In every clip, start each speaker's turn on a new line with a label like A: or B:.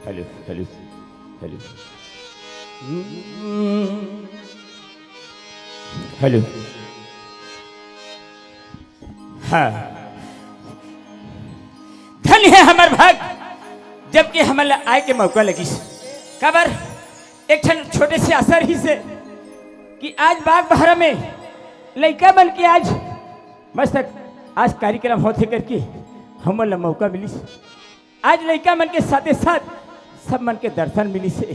A: Hello hello hello hello. हाँ, धन्य है हमार भाग जबकि हमारे आय के मौका लगी खबर एक छोटे से असर ही से कि आज बाग बहरा में लड़का बन के आज मस्त आज कार्यक्रम होते करके हमारे मौका मिली। आज लड़का मन के साथ साथ सब मन के दर्शन मिली से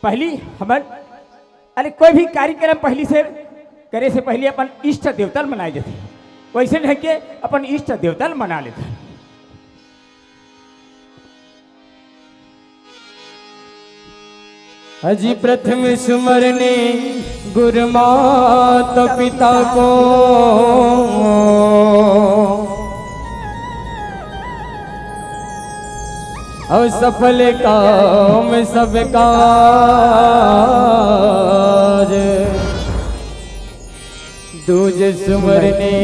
A: पहली हमार अरे कोई भी कार्यक्रम पहली से करे से पहले अपन इष्ट देवता मनाए जाते वैसे ढंग के अपन इष्ट देवता मना लेते।
B: अजी प्रथम सुमरने गुरु माता पिता को और सफल काम सब काज दूज सुमरने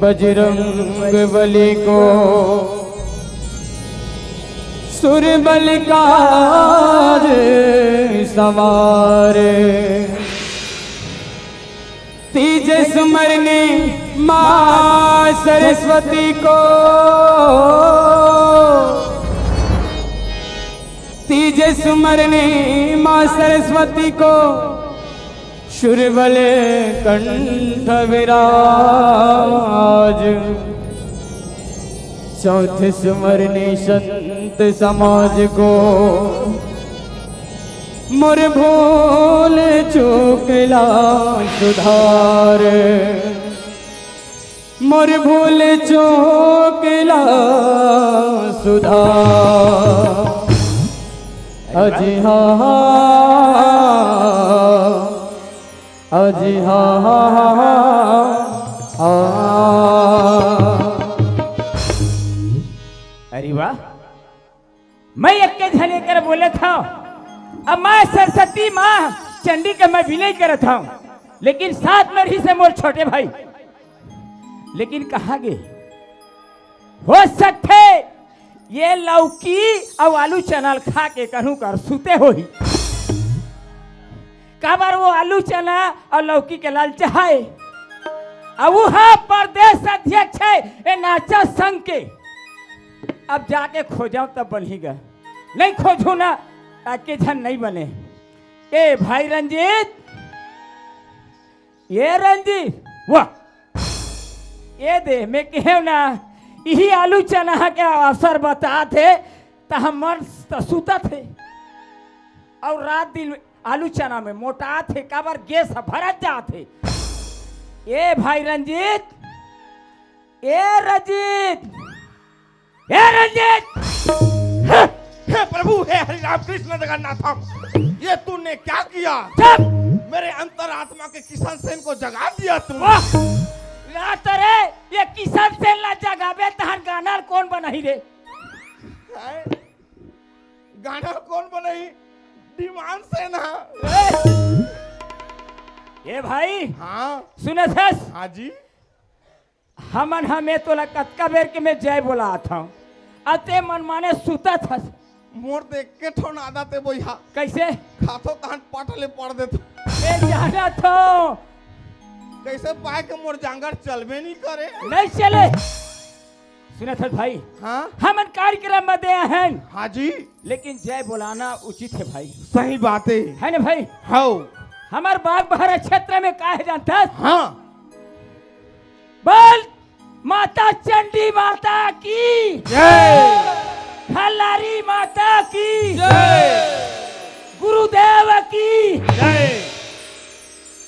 B: बजरंग बली को सुर बलिकाज सवार तीज सुमरने माँ सरस्वती को तीज सुमरने माँ सरस्वती को सुरबल कंठ विराज चौथे सुमरने संत समाज को मोर भूल चूकला सुधार मोर भूल चूकला सुधार अजी हाँ अजी हाँ
A: अरे वाह, मैं एक के झने कर बोले था, अब मैं सरस्वती माँ चंडी का मैं विनय करत हूँ, लेकिन साथ में रही से मोर छोटे भाई, लेकिन कहाँ गए? हो सकते ये लौकी और आलू चना खा के कहूँ कर सुते हो ही काबर वो आलू चना और लौकी के लाल चाहे अब वहाँ प्रदेश अध्यक्ष है ए नाचा संघ के। अब जाके खोजाऊं तब बनेगा, नहीं खोजू ना ताकि झन नहीं बने। ए भाई रंजीत, ये रंजीत वाह, ये दे मैं कहे ना यही आलू चना के अवसर बता थे तो हम सुता थे और रात दिन आलू चना में मोटा थे, काबर गैस भरत जाते। ए भाई रंजीत, ए रंजीत, ए रंजीत,
C: हे प्रभु, हे हरि राम कृष्ण जगन्नाथम, ये तूने क्या किया?
A: चुप!
C: मेरे अंतरात्मा के किशन सेन को जगा दिया तूने।
A: रात रे ये किसान सेन ला जगावे तहन गाना कौन बनाई रे?
C: हैं? गाना कौन बनाई? डिमांड सेना।
A: ये भाई
C: हाँ
A: सुने थस,
C: हाँ जी,
A: हमन हमें तो कतका बेर के मैं जय बोला था, अते मन माने सुता था।
C: मोर देख के ठोन आदत है बोया,
A: कैसे
C: खातो तहन पटले पड़ देतो।
A: ए जाना तो
C: कैसे पाए के मोर जांगर चलबे नहीं करे?
A: नहीं चले। सुने थे भाई,
C: हाँ
A: हमन कार्यक्रम में दे हैं,
C: हाँ जी,
A: लेकिन जय बोलाना उचित है भाई,
C: सही बात
A: है ना भाई?
C: हाँ
A: हमार बाग बहरा क्षेत्र में का है जानता है?
C: हाँ,
A: बोल माता चंडी माता की
C: जय,
A: खल्लारी माता की
C: जय,
A: गुरुदेव की
C: जय।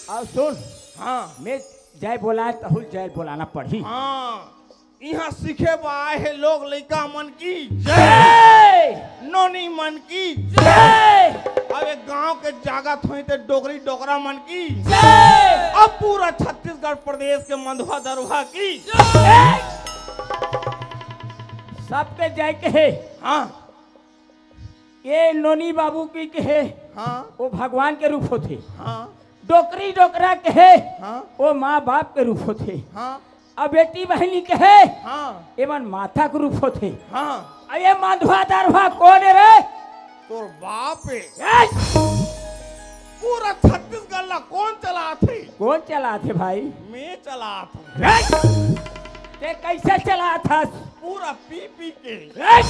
A: और सुन,
C: हाँ
A: मैं जय बोला तो जय बोलाना पड़ी।
C: हाँ, यहाँ सीखे बाए है लोग, लड़का मन की जय,
A: जय
C: नोनी मन की जय।
A: जय
C: अब एक गांव के जागत हुई थे डोगरी डोगरा मन की जय।
A: जय
C: अब पूरा छत्तीसगढ़ प्रदेश के मंधवा दरुहा की
A: जय। सबके जय कहे।
C: हाँ
A: ये नोनी बाबू की कहे
C: हाँ
A: वो भगवान के रूप होते,
C: हाँ
A: डोकरी डोकरा कहे
C: हाँ
A: वो माँ बाप के रूप होते,
C: हाँ
A: अब बेटी बहनी कहे
C: हाँ
A: एवं माता के रूप होते।
C: हाँ,
A: अब ये माधवा दरवा कौन है रे?
C: तोर बाप है।
A: ए!
C: पूरा छत्तीसगढ़ ला कौन चला थे?
A: कौन चला थे भाई?
C: मैं चला था।
A: ए! ते कैसे चला था?
C: पूरा पी पी के।
A: ए!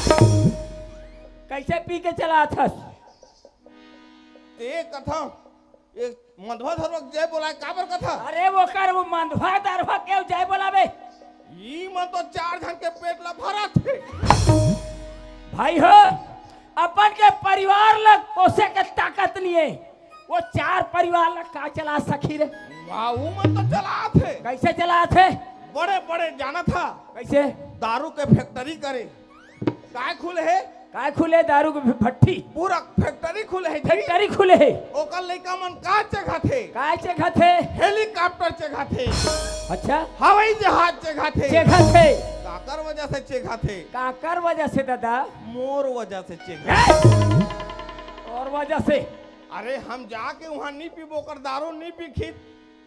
A: कैसे पी के चला था?
C: ते कथा एक मधवा धर्मक जय बोला काबर कथा?
A: अरे वो कर वो माधवा दरवा क्यों जय बोलावे?
C: ई मन तो 4 जन के पेट ला भरा थे।
A: भाई हो अपन के परिवार लग पोसे के ताकत नहीं है, वो 4 परिवार लग का चला सकी रे?
C: वाह, वो मन तो चला थे।
A: कैसे चला थे?
C: बड़े बड़े जाना था
A: कैसे?
C: दारू के फैक्ट्री करे। काय खुले है?
A: काय खुले दारू की भट्टी?
C: पूरा फैक्ट्री खुले है जी।
A: फैक्ट्री खुले है।
C: ओकर लइका मन का चेखा थे?
A: काय चेखा थे?
C: हेलीकॉप्टर चेखा थे,
A: अच्छा
C: हवाई जहाज चेखा थे।
A: चेखा थे?
C: काकर वजह से चेखा थे?
A: काकर वजह से दादा?
C: मोर वजह से चेखा।
A: और वजह से?
C: अरे हम जाके वहाँ नहीं पी बोकर दारू नहीं पी खी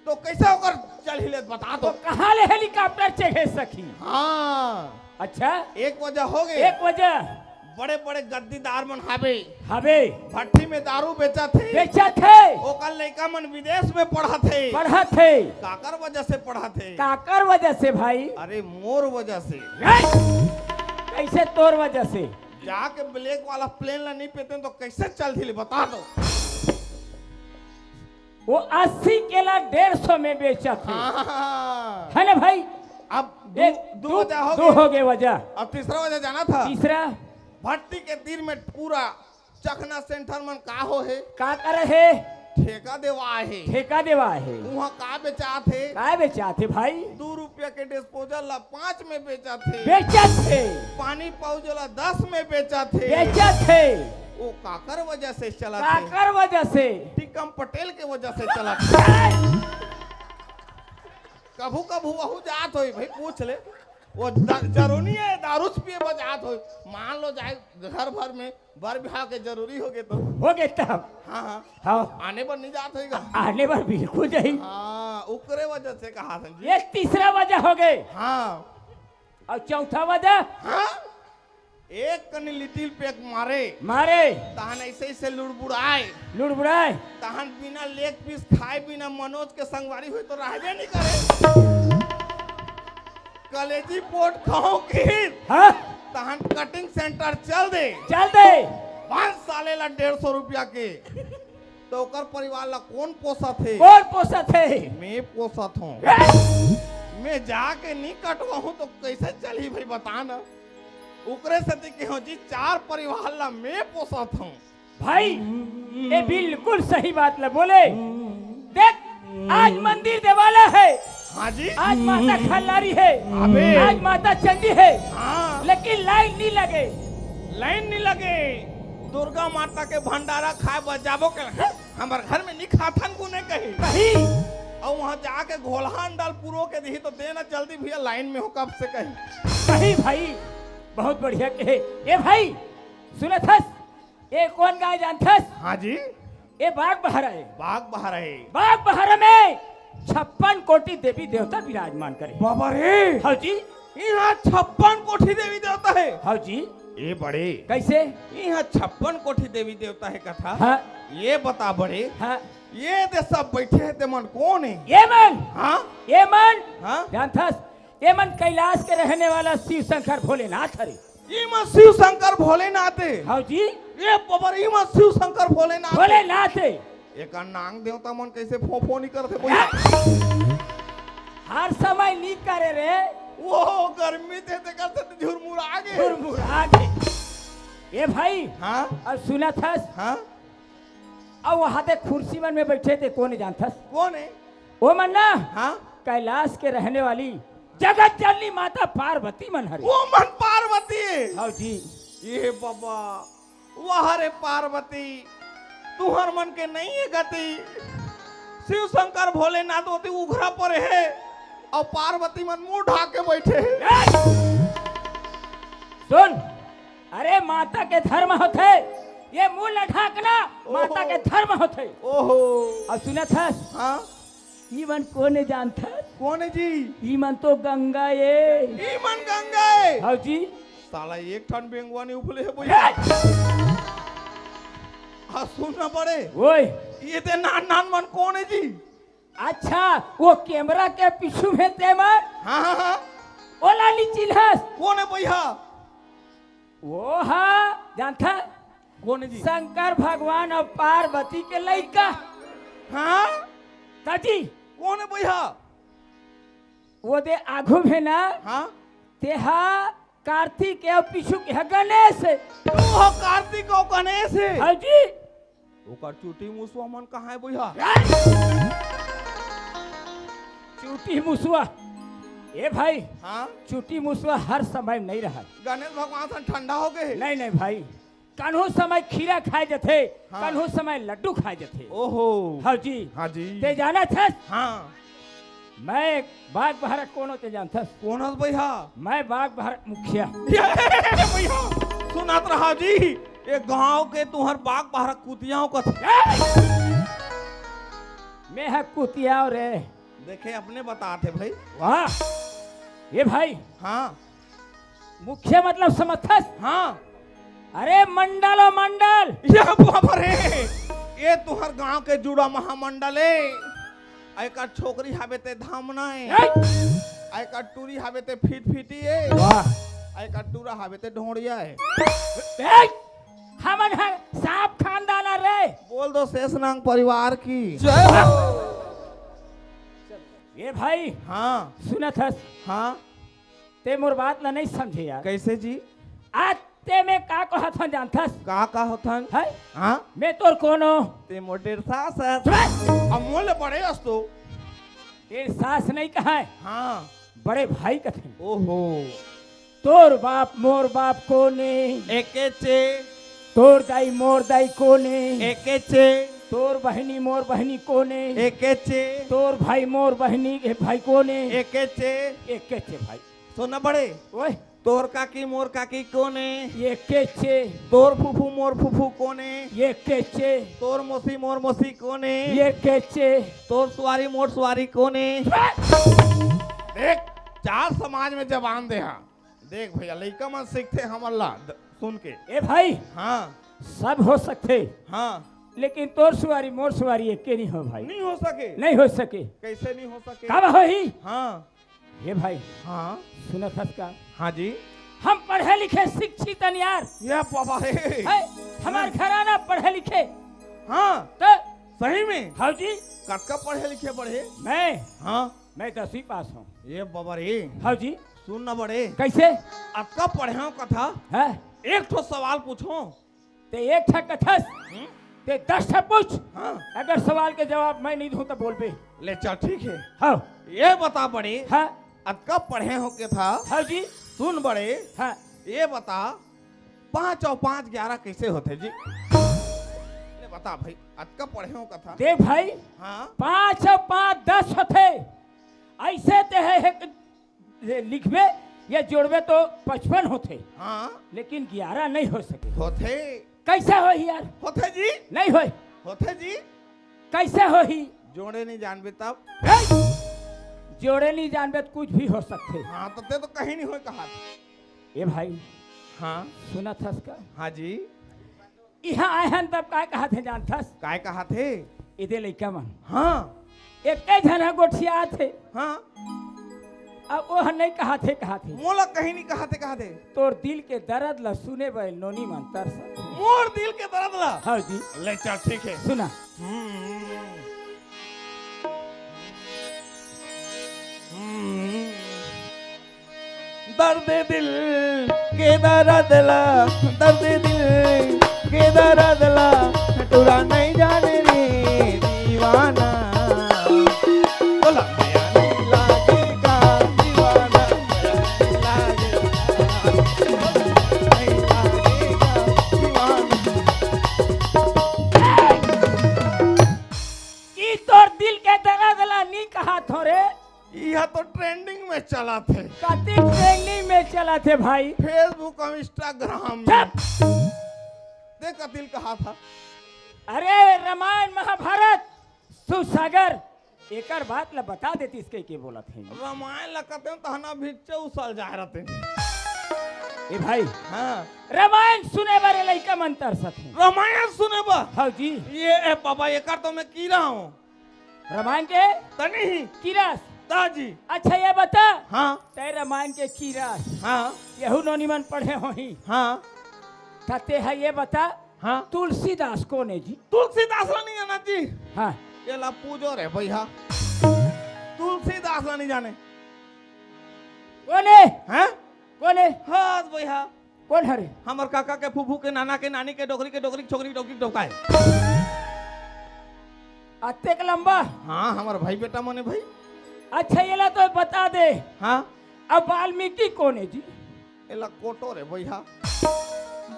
C: तो कैसे होकर चल हिले बता
A: तो
C: दो।
A: कहाँ ले हेलीकॉप्टर चेखे सकी?
C: हाँ,
A: अच्छा
C: एक वजह हो गई।
A: एक वजह
C: बड़े बड़े गद्दीदार मन हावे
A: हवे
C: भट्टी में दारू बेचा थे।
A: बेचा थे,
C: ओकर लइका मन विदेश में पढ़ा थे।
A: पढ़ा थे।
C: काकर वजह से पढ़ा थे?
A: काकर वजह से भाई?
C: अरे मोर वजह से।
A: कैसे तोर वजह से?
C: जाके ब्लैक वाला प्लेन ला नहीं पेते तो कैसे चल थी बता दो।
A: वो 80 केला 150 में बेचा थे,
C: हाँ।
A: है ना भाई?
C: अब
A: एक
C: दो वजह हो
A: दो
C: गई।
A: हो गए वजह।
C: अब तीसरा वजह जाना था।
A: तीसरा
C: भट्टी के तीर में पूरा चखना सेंटर में का हो है,
A: का कर है?
C: ठेका देवा है।
A: ठेका देवा है।
C: वहाँ का बेचा थे?
A: काय बेचा थे भाई?
C: 2 रुपया के डिस्पोजल ला 5 में बेचा थे।
A: बेचा थे।
C: पानी पाउजला 10 में बेचा थे।
A: बेचा थे।
C: वो काकर वजह से चला थे।
A: काकर वजह से।
C: टिकम पटेल के वजह से चला था। कभू कभू वहू जात होई भाई, पूछ ले। वो जरूरी है दारू पिए बजात हो, मान लो जाए घर भर में बर बिहार के जरूरी हो गए तो
A: हो गए तब।
C: हाँ हाँ
A: हाँ
C: आने पर नहीं जात होगा।
A: आने पर बिल्कुल नहीं।
C: हाँ उकरे वजह से कहा था जी।
A: ये तीसरा वजह हो गए।
C: हाँ
A: और चौथा वजह?
C: हाँ एक कनी लिटिल पेक मारे
A: मारे
C: तहन ऐसे ऐसे लुड़बुड़ाए
A: लुड़बुड़ाए
C: तहन बिना लेग पीस खाए बिना मनोज के संगवारी हुई तो रहबे नहीं करे। कलेजी पोट खाओ की
A: हाँ
C: तहन कटिंग सेंटर चल दे।
A: चल दे।
C: 5 साले ला 150 रुपया के तो ओकर परिवार ला कौन पोसा थे?
A: कौन पोसा थे?
C: मैं पोसा था। मैं जाके नहीं कटवा हूँ तो कैसे चली भाई बता ना। उकरे सती के हो जी 4 परिवार ला मैं पोसा था।
A: भाई ये बिल्कुल सही बात ला बोले। देख आज मंदिर देवाला है,
C: हाँ जी
A: आज माता खल्लारी है,
C: अबे
A: आज माता चंडी है,
C: हाँ
A: लेकिन लाइन नहीं लगे।
C: लाइन नहीं लगे। दुर्गा माता के भंडारा खाए बजाबो के हमारे घर में नहीं खाथन को नहीं कही
A: कहीं
C: और वहाँ जाके घोलहान डाल पूरो के दी तो देना जल्दी भैया लाइन में हो कब से कही
A: कहीं भाई बहुत बढ़िया कहे। ए भाई सुनत हस, ये कौन गाय जानथस?
C: हाँ जी
A: ये बाग बहरा है।
C: बाग बहार है।
A: बाग बहरा में 56 कोटि देवी देवता विराजमान करे।
C: बाबा रे
A: हाँ जी
C: यहाँ 56 कोठी देवी देवता है।
A: हाँ जी
C: ये बड़े
A: कैसे?
C: यहाँ 56 कोठी देवी देवता है कथा।
A: हाँ
C: ये बता बड़े
A: हाँ
C: ये दे सब बैठे हैं ते मन कौन है?
A: ये मन
C: हाँ
A: ये मन
C: हाँ
A: जानथस, ये मन कैलाश के रहने वाला शिव शंकर भोलेनाथ हरे।
C: ये मत शिव शंकर भोलेनाथ है।
A: हाँ जी
C: ये पबर ये मत शिव शंकर भोलेनाथ है।
A: भोलेनाथ है।
C: एक नांग देवता मन कैसे फोफो नहीं करते कोई
A: हर समय नहीं करे रे,
C: वो गर्मी थे ते करते झुरमुरा गए।
A: मुरमुरा के। ये भाई
C: हाँ
A: और सुना था
C: हाँ
A: और वहां ते कुर्सी मन में बैठे थे, कौन जानथस?
C: कौन है?
A: वो मन ना
C: हाँ
A: कैलाश के रहने वाली जगत जननी माता पार्वती मन हरे।
C: वो मन पार्वती है।
A: हाँ जी
C: ये बाबा वह रे पार्वती तुहर मन के नहीं है गति। शिव शंकर भोलेनाथ होती उघरा पर है और पार्वती मन मुंह ढाक के बैठे है।
A: सुन, अरे माता के धर्म होते, ये मुंह न ढाकना माता के धर्म होते।
C: ओहो
A: और सुना था
C: हाँ
A: ईवन कौन जानता?
C: कौन है जी?
A: ईमन तो गंगा ये।
C: ई मन गंगा है।
A: हाँ जी
C: साला एक ठन बेंगवा नहीं उफले है भैया। हाँ सुनना पड़े
A: ओए
C: ये ते नान नान मन कौन है जी?
A: अच्छा वो कैमरा के पीछू में तेमर
C: हाँ हाँ हाँ
A: ओ लाली चिल्हस
C: कौन है भैया?
A: वो हाँ जानता
C: कौन है जी?
A: शंकर भगवान और पार्वती के लड़का।
C: हाँ
A: ताजी
C: कौन है भैया?
A: वो दे आगू में ना
C: हाँ
A: तेहा कार्तिक और पीछू के है गणेश।
C: तू हो कार्तिक और गणेश है।
A: हाँ जी
C: ओकर चूटी मुसवा मन कहाँ है भैया?
A: चूटी मुसवा ए भाई
C: हाँ
A: चूटी मुसवा हर समय नहीं रहा।
C: गणेश भगवान से ठंडा हो गए।
A: नहीं नहीं भाई, कन्हू समय खीरा खाए जथे,
C: हाँ।
A: कन्हू समय लड्डू खाए जथे।
C: ओहो
A: हाँ जी
C: हाँ जी
A: ते जाना था
C: हाँ
A: मैं बाग बहरा कौन होते जानता?
C: कौन है भैया?
A: मैं बाग बहरा मुखिया।
C: भैया सुनात रहा जी ये गांव के तुहर बाग बहरा कुतियाओं का
A: मैं है कुतिया रे।
C: देखे अपने बताते भाई।
A: वाह ये भाई
C: हाँ
A: मुखिया मतलब समर्थस?
C: हाँ
A: अरे मंडल और मंडल
C: ये बाबा रे ये तुहर गांव के जुड़ा महामंडल है। आयका छोकरी हावे ते धामना है। आयका टूरी हावे ते फीट फीटी है।
A: वाह
C: आयका टूरा हावे ते ढोड़िया है।
A: हमन है साफ खानदान रे
C: बोल दो शेषनाग परिवार की।
B: जय हो।
A: ये भाई
C: हाँ
A: सुना था
C: हाँ
A: ते मोर बात ला नहीं समझे यार।
C: कैसे जी?
A: आज ते में का कहा था जानथस
C: का होथन?
A: है
C: हाँ
A: मैं तोर कोनो
C: ते मोटेर सास है।
A: बस!
C: अमूल्य बड़े अस्तो।
A: तेरे सास नहीं कहा है,
C: हाँ
A: बड़े भाई कथे।
C: ओहो
A: तोर बाप मोर बाप कोने,
C: एके चे
A: तोर दाई मोर दाई कोने,
C: एके चे
A: तोर बहनी मोर बहनी कोने,
C: एके चे
A: तोर भाई मोर बहनी भाई कोने,
C: एके चे।
A: एक के चे भाई।
C: सुना बड़े
A: ओए
C: तोर काकी मोर काकी कोने,
A: ये के चे,
C: तोर फूफू मोर फूफू कोने,
A: ये के चे,
C: तोर मोसी मोर मोसी कोने,
A: ये के चे।
C: तोर सुवारी मोर सुवारी कोने। देख चार समाज में जबान दे। हाँ देख भैया लइका मन सीखते हम अल्लाह सुन के।
A: ए भाई
C: हाँ
A: सब हो सकते,
C: हाँ
A: लेकिन तोर सुवारी मोर सुवारी एक के नहीं हो भाई।
C: नहीं हो सके।
A: नहीं हो सके।
C: कैसे नहीं हो सके?
A: कब हो ही?
C: हाँ
A: ये भाई
C: हाँ
A: सुना था का
C: हाँ जी।
A: हम पढ़े लिखे शिक्षित यार
C: ये पापा है।
A: है हमार घराना पढ़े लिखे।
C: हाँ
A: तो
C: सही में
A: हाँ जी
C: कटका पढ़े लिखे बड़े।
A: मैं
C: हाँ
A: 10वीं पास हूँ।
C: ये बाबा रे
A: हाँ जी
C: सुन ना बड़े
A: कैसे
C: अतका पढ़े कथा।
A: है
C: एक ठो सवाल पूछो।
A: ते एक ठा कथस ते 10 ठा पूछ।
C: हाँ
A: अगर सवाल के जवाब मैं नहीं दूं तो बोल पे।
C: ले चल ठीक है।
A: हाँ
C: ये बता बड़े
A: हाँ
C: अतका पढ़े हो के था।
A: हाँ जी
C: सुन बड़े
A: हाँ
C: ये बता 5 और 5 11 कैसे होते जी? ले बता भाई अतका पढ़े हो कथा।
A: देख भाई
C: हाँ
A: 5 और 5 10 होते। ऐसे ते है लिखबे या जोड़बे तो 55 होते,
C: हाँ
A: लेकिन 11 नहीं हो सके।
C: होते
A: कैसे हो ही यार?
C: होते जी
A: नहीं हो।
C: होते जी
A: कैसे हो ही?
C: जोड़े नहीं जानबे तब।
A: जोड़े नहीं जानबे तो कुछ भी हो सकते।
C: हाँ तो ते तो कहीं नहीं हो कहा।
A: ये भाई
C: हाँ
A: सुना था इसका?
C: हाँ जी
A: यहाँ आए हैं तब काय कहा थे जानथस?
C: काय कहा थे?
A: इधे लइका मन
C: हाँ
A: एक जना गोठिया थे।
C: हाँ
A: अब वो नहीं कहा थे
C: मोला कहीं नहीं कहा थे।
A: तोर दिल के दर्द ला सुने बे नोनी मन तरस।
C: मोर दिल के दर्द ला।
A: हाँ जी
C: ले चल ठीक है।
A: सुना
C: दर्द दिल के दर्द ला, दर्द दिल के दर्द ला, टुरा नहीं जाने रे दीवाना। बोला माया नहीं लागेगा दीवाना, माया नहीं लागेगा दीवाना।
A: कि तोर दिल के दर्द ला नहीं कहा थोरे।
C: यह तो ट्रेंडिंग में चला थे।
A: कति ट्रेंडिंग में चला थे भाई।
C: फेसबुक और इंस्टाग्राम में।
A: चुप!
C: देख दिल कहा था।
A: अरे रामायण महाभारत सुसागर एकर बात ला बता देती इसके के बोला थे।
C: रामायण लगते हैं तहना भी चौसल जा रहते हैं।
A: ए भाई
C: हाँ
A: रामायण सुने बारे लइका मन तरसत है।
C: रामायण सुने बा।
A: हाँ जी
C: ये ए पापा ये कर तो मैं की रहा हूँ।
A: रामायण के
C: तनी ही
A: कीरास।
C: ताजी।
A: अच्छा ये बता
C: हाँ
A: ते रामायण के कीरास
C: हाँ
A: यहू नोनी मन पढ़े हो ही
C: हाँ
A: कहते है ये बता
C: हाँ
A: तुलसीदास कौन है जी?
C: तुलसीदास ला नहीं जाना जी।
A: हाँ
C: ये ला पूजो रे भैया तुलसीदास ला नहीं जाने।
A: कौन है?
C: हैं
A: कौन है?
C: हाँ भैया
A: कौन हरे?
C: हमार काका के फूफू के नाना के नानी के डोकरी छोकरी डोकरी डोकाए।
A: अत्ते का लंबा।
C: हाँ हमार भाई बेटा मने भाई।
A: अच्छा ये ला तो बता दे
C: हाँ
A: अब वाल्मीकि कौन है जी?
C: एला कोटो रे भैया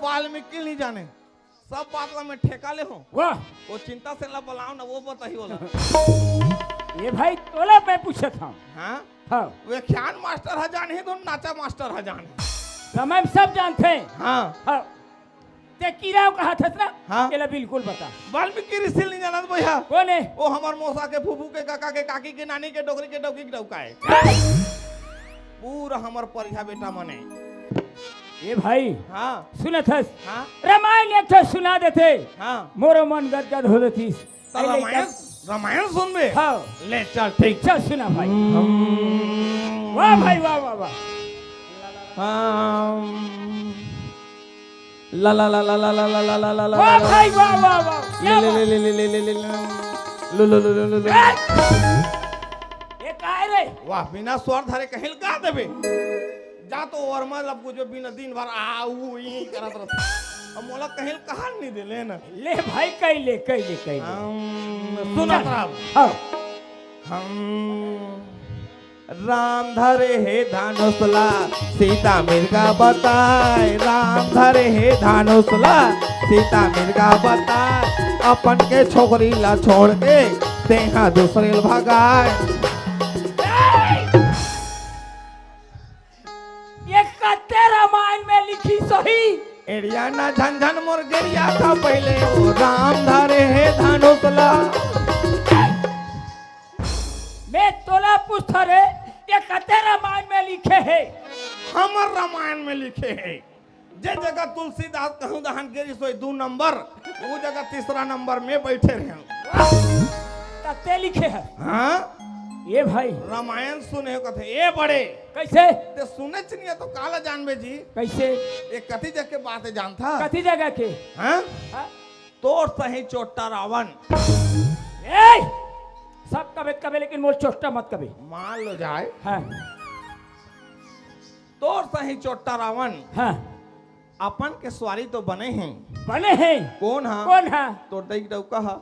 C: वाल्मीकि नहीं जाने। सब बात ला मैं ठेका ले हूँ।
A: वाह
C: वो चिंता से ला बुलाओ ना वो बता ही बोला।
A: ये भाई तोला मैं पूछा था।
C: हाँ
A: हाँ
C: व्याख्यान मास्टर है जान ही तो नाचा मास्टर है जान।
A: समय सब जानते हैं।
C: हाँ
A: हाँ ते कीराव कहा था ना?
C: हाँ।
A: ये ला बिल्कुल बता।
C: वाल्मीकि ऋषि नहीं जाना तो भैया।
A: कौन है?
C: वो हमार मौसा के फूफू के काका के काकी के नानी के डोकरी के डोकाए। पूरा हमार परिया बेटा मने।
A: ये भाई
C: हाँ
A: सुना था
C: हाँ
A: रामायण एक तो सुना देते
C: हाँ
A: मोरो मन गदगद हो रही।
C: तो रामायण सुन बे।
A: हाँ
C: ले चल ठीक।
A: चल सुना भाई। वाह भाई वाह वाह वाह।
B: ला ला ला ला ला ला ला ला ला ला
A: वाह भाई वाह वाह वाह। क्या
C: ले ले ले ले ले ले ले ले लो लो लो लो लो लो।
A: ये काय रे
C: वाह बिना स्वर धरे कहीं गा देबे जा तो और मतलब कुछ बिना दिन भर आ ऊ ई करत रहत अब मोला कहीं कहां नहीं देले ना
A: ले भाई कैले कैले कैले
C: सुना तरफ
A: हाँ
C: हम राम धरे हे धानुसला सीता मिर्गा बताए राम धरे हे धानुसला सीता मिर्गा बताए अपन के छोकरी ला छोड़ के तेहा दूसरे भगाए
A: ये कते रामायण में लिखी सही
C: एड़िया ना झंझन मोर गिरिया था पहले ओ राम धरे हे धानुसला
A: मैं तोला पूछता रे ये कते रामायण में लिखे है
C: हमर रामायण में लिखे है जे जगह तुलसीदास कहूँ दहन गिरी सोई 2 नंबर वो जगह तीसरा नंबर में बैठे रहे
A: कते लिखे है
C: हाँ
A: ये भाई
C: रामायण सुने कथे ए बड़े
A: कैसे
C: ते सुने चनिए तो काला जानबे जी
A: कैसे
C: ये कथी जग के बात है जानता
A: कथी जगह के
C: हाँ
A: हाँ?
C: तोड़ सही चोटा रावण
A: ए सब कबे कबे लेकिन मोर चोटा मत कबे
C: मान लो जाए
A: हाँ
C: तोड़ सही चोटा रावण
A: हाँ
C: अपन के स्वारी तो बने हैं
A: बने हैं
C: कौन हा
A: कौन है
C: तोड़ दई डौका हा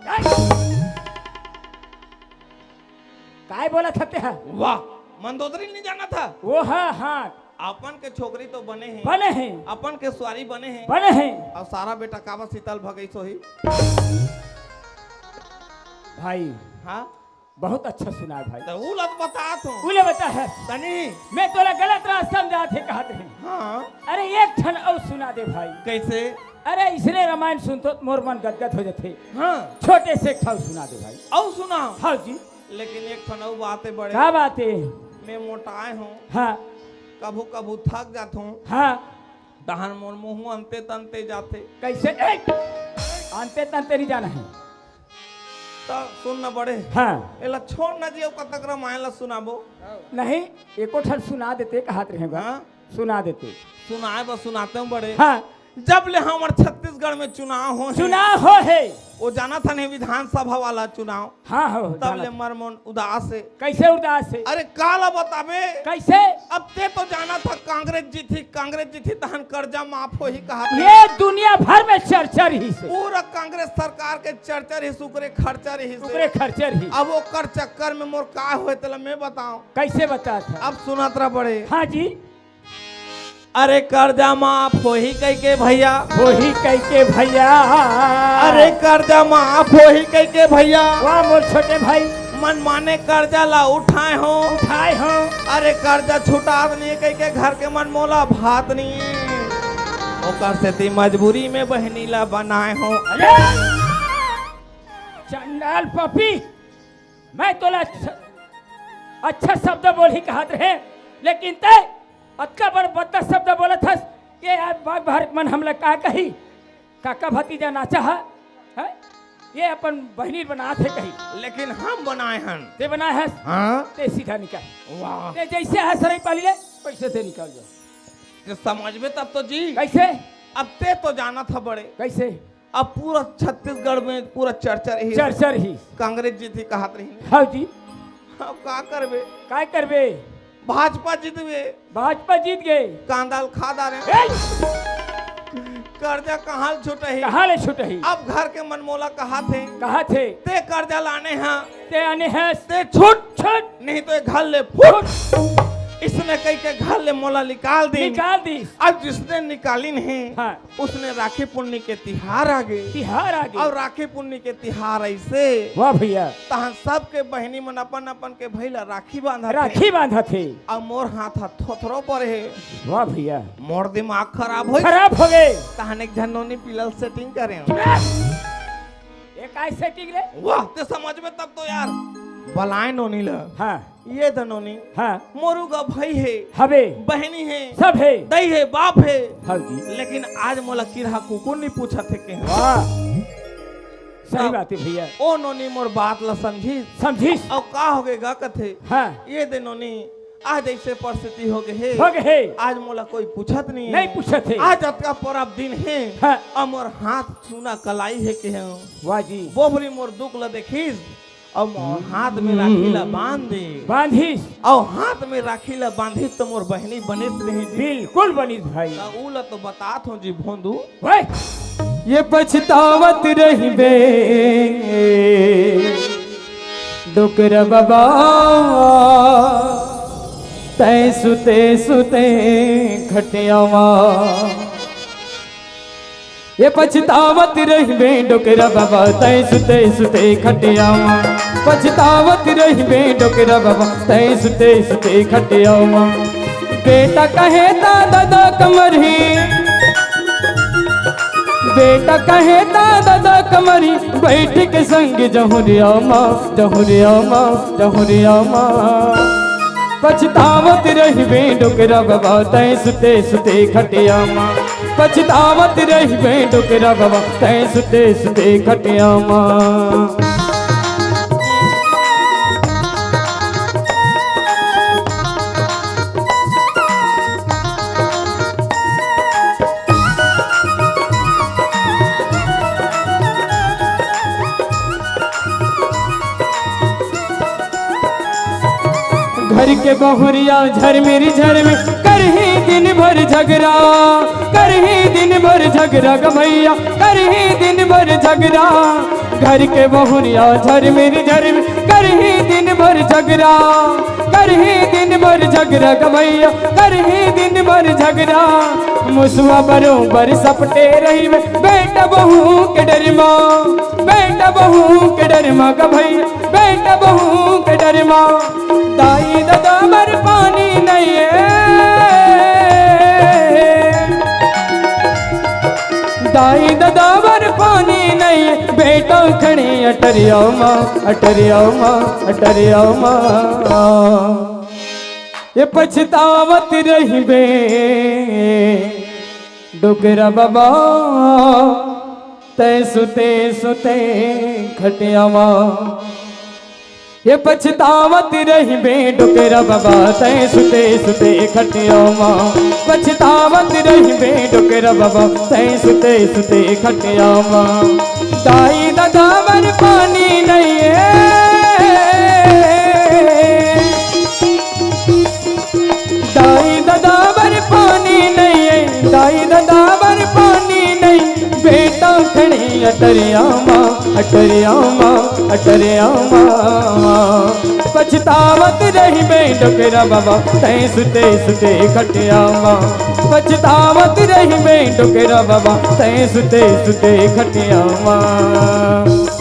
A: काय बोला था ते हाँ
C: वाह मंदोदरी नहीं जाना था
A: वो हाँ हाँ
C: अपन के छोकरी तो बने हैं
A: बने हैं
C: अपन के स्वारी बने हैं
A: बने हैं
C: और सारा बेटा कावा शीतल भगई सोही
A: भाई
C: हाँ
A: बहुत अच्छा सुना भाई
C: तो ऊ लत बता तू
A: बोले बता है
C: तनी
A: मैं तोला गलत रास्ता समझा थे कहते हैं
C: हाँ
A: अरे एक क्षण और सुना दे भाई
C: कैसे
A: अरे इसलिए रामायण सुनतो तो मोर मन गदगद हो जाते
C: हाँ
A: छोटे से एक सुना दे भाई
C: और सुना
A: हाँ जी
C: लेकिन एक ठनऊ बातें बड़े
A: क्या बात है
C: मैं मोटाए हूँ
A: हाँ
C: कभू कभू थक जाता हूँ
A: हाँ
C: दहन मोर मुँह अंते तंते जाते
A: कैसे अंते तंते नहीं जाना है
C: तो सुन न बड़े
A: हाँ
C: एला छोड़ न जियो कतक रामायण ला सुनाबो
A: नहीं एको ठन सुना देते कहत रहेगा
C: हाँ
A: सुना देते
C: सुनाए बस सुनाते हूँ बड़े
A: हाँ
C: जब ले हमार छत्तीसगढ़ में चुनाव हो
A: चुनाव हो है
C: वो जाना था नहीं विधानसभा वाला चुनाव
A: हाँ हो
C: तब
A: जाना
C: ले
A: था।
C: मर मन उदास है
A: कैसे उदास है
C: अरे काला बताबे
A: कैसे
C: अब ते तो जाना था कांग्रेस जी थी तहन कर्जा माफ हो ही कहा था।
A: ये दुनिया भर में चर्चा रही से
C: पूरा कांग्रेस सरकार के चर्चा रही सुकरे खर्चा रही से
A: ऊपरे खर्चे रही
C: अब वो कर चक्कर में मोर का हुए तला मैं बताऊं
A: कैसे बता था
C: अब सुनात रहा बड़े
A: हाँ जी
C: अरे कर्जा माफ हो ही कह के भैया
A: वही कह के भैया
C: अरे कर्जा माफ हो ही कह के भैया
A: वाह मोर छोटे भाई
C: मन माने कर्जा ला उठाए हो
A: उठाए हो
C: अरे कर्जा छुटा नहीं कह के घर के मन मोला भात नहीं ओकर से ती मजबूरी में बहनी ला बनाए हो
A: अरे चंडाल पपी मैं तोला अच्छा शब्द बोल ही कहत रहे लेकिन ते अक्का बड़ बद्दा शब्द बोला था ये आज बाग भारत मन हमला का कही काका भतीजा नाचा है ये अपन बहनी बना थे कही
C: लेकिन हम बनाए हन
A: ते बनाए है
C: हाँ
A: ते सीधा निकाल
C: वाह
A: ते जैसे है सराई पाली ले पैसे ते निकाल जाओ
C: तो समझ में तब तो जी
A: कैसे
C: अब ते तो जाना था बड़े
A: कैसे
C: अब पूरा छत्तीसगढ़ में पूरा चर्चा रही
A: चर्चर ही
C: कांग्रेस जी थी कहत रही
A: हाँ जी
C: अब का करबे
A: काय करबे
C: भाजपा जीतवे
A: भाजपा जीत गए
C: कांदाल खादा रे
A: ए,
C: कर्जा कहाँ छूटे ही
A: कहाँ ले छुटही
C: अब घर के मनमोला कहा थे
A: कहा थे
C: ते कर्जा लाने हैं
A: ते आने हैं
C: ते छूट
A: छुट
C: नहीं तो ये घर ले फुट इसने कई के घर ले मोला निकाल दी
A: निकाल दी
C: अब जिसने निकाली नहीं
A: हाँ
C: उसने राखी पुन्नी के तिहार आ गए
A: तिहार आ
C: और
A: गए
C: राखी पुन्नी के तिहार ऐसे
A: वाह भैया
C: तहन सबके बहनी मन अपन अपन के भैला राखी बांधा थे।
A: राखी बांधा थे
C: अब मोर हाथ थोथरो पर है
A: वाह भैया
C: मोर दिमाग खराब हो
A: खराब हो गए
C: तहन एक झनोनी पिलल सेटिंग करे
A: ये काय सेटिंग रे
C: वाह ते समझ में तब तो यार बलाए नोनी ला
A: हाँ
C: ये धनोनी
A: हाँ
C: मोरू का भाई है
A: हवे
C: बहनी है
A: सब है
C: दई है बाप है
A: हाँ जी
C: लेकिन आज मोला किरहा कुकुर नहीं पूछा थे के
A: वाह सही बात है भैया
C: ओ नोनी मोर बात ला समझी
A: समझिस
C: और का हो गए गा कथे
A: हाँ
C: ये दे नोनी आज ऐसे परिस्थिति हो गए
A: हो गए
C: आज मोला कोई पूछत नहीं
A: नहीं पूछत है।
C: आज अतका परब दिन है
A: हाँ।
C: और मोर हाथ चूना कलाई है के है
A: वाह जी
C: बोबरी मोर दुख ल देखिस और मोर हाथ में राखीला बांध दे
A: बांधिस
C: और हाथ में राखीला बांधिस तो मोर बहनी बनित नहीं जी
A: बिल्कुल बनिस भाई।
C: ता उला तो बतात हूँ जी भोंदू
A: भाई
B: ये पछतावत रहिबे डुकर बाबा तै सुते सुते खटियावा ये पछतावत रहिबे डुकर बाबा तै सुते सुते खटियावा पछतावत रहिबे डुकर बाबा तै सुते सुते खटियावा बेटा कहे दादा कमरही बेटा कहे दादा कमरी बैठ के संग जहुरिया माँ जहुरिया माँ जहुरिया माँ पछतावत रहिबे डुकरा बाबा तै सुते सुते खटिया माँ पछतावत रहिबे डुकरा बाबा तै सुते सुते खटिया माँ घर के बहुरिया झरमेरी झरमे करही दिन भर झगड़ा करही दिन भर झगड़ा ग भैया करही दिन भर झगड़ा घर के बहुरिया झरमेरी झरमे करही दिन भर झगड़ा करही दिन भर झगड़ा ग भैया करही दिन भर झगड़ा मुसवा बरोबर सपटे रही बेटा बहू के डर माँ बेटा बहू के डर माँ ग भैया बेटा बहू के डर माँ दाई दादा मर पानी नहीं है दाई दादा मर पानी नहीं है बेटा खड़ी अटरिया माँ अटरिया माँ अटरिया माँ ये पछतावत रही बे डुगरा बाबा तै सुते सुते खटिया माँ ये पछतावत रही बे डुकरा बाबा तै सुते सुते खटिया माँ पछतावत रही बे डुकरा बाबा तै सुते सुते खटिया माँ दाई दादा मर पानी नहीं है दाई दादा मर पानी नहीं है दाई दादा मर पानी नहीं बेटा खड़ी अटरिया माँ अटरिया माँ अटरिया माँ पछतावत रही बे डुकरा बाबा तै सुते सुते खटिया माँ पछतावत रही बे डुकरा बाबा तै सुते सुते खटिया माँ